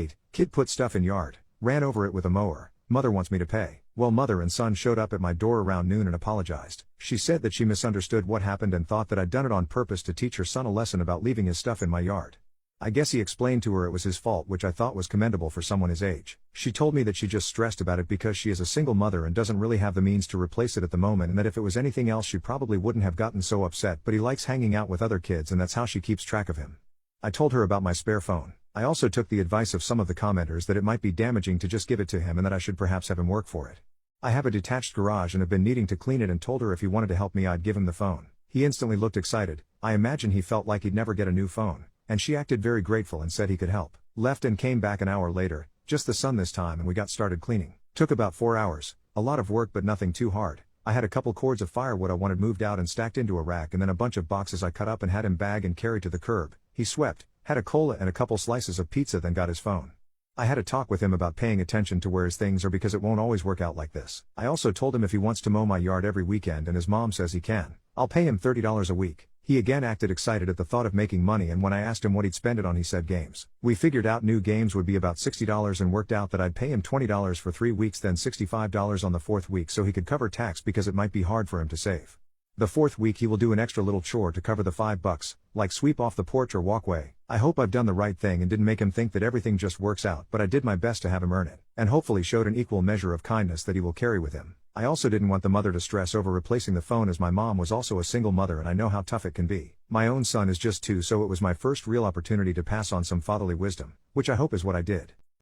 8. Kid put stuff in yard, ran over it with a mower, mother wants me to pay. Well, mother and son showed up at my door around noon and apologized. She said that she misunderstood what happened and thought that I'd done it on purpose to teach her son a lesson about leaving his stuff in my yard. I guess he explained to her it was his fault, which I thought was commendable for someone his age. She told me that she just stressed about it because she is a single mother and doesn't really have the means to replace it at the moment, and that if it was anything else she probably wouldn't have gotten so upset, but he likes hanging out with other kids and that's how she keeps track of him. I told her about my spare phone. I also took the advice of some of the commenters that it might be damaging to just give it to him and that I should perhaps have him work for it. I have a detached garage and have been needing to clean it, and told her if he wanted to help me I'd give him the phone. He instantly looked excited. I imagine he felt like he'd never get a new phone, and she acted very grateful and said he could help. Left and came back an hour later, just the sun this time, and we got started cleaning. Took about 4 hours, a lot of work but nothing too hard. I had a couple cords of firewood I wanted moved out and stacked into a rack, and then a bunch of boxes I cut up and had him bag and carry to the curb. He swept, had a cola and a couple slices of pizza, then got his phone. I had a talk with him about paying attention to where his things are because it won't always work out like this. I also told him if he wants to mow my yard every weekend and his mom says he can, I'll pay him $30 a week. He again acted excited at the thought of making money, and when I asked him what he'd spend it on he said games. We figured out new games would be about $60 and worked out that I'd pay him $20 for 3 weeks, then $65 on the 4th week so he could cover tax because it might be hard for him to save. The 4th week he will do an extra little chore to cover the $5, like sweep off the porch or walkway. I hope I've done the right thing and didn't make him think that everything just works out, but I did my best to have him earn it, and hopefully showed an equal measure of kindness that he will carry with him. I also didn't want the mother to stress over replacing the phone, as my mom was also a single mother and I know how tough it can be. My own son is just 2, so it was my first real opportunity to pass on some fatherly wisdom, which I hope is what I did.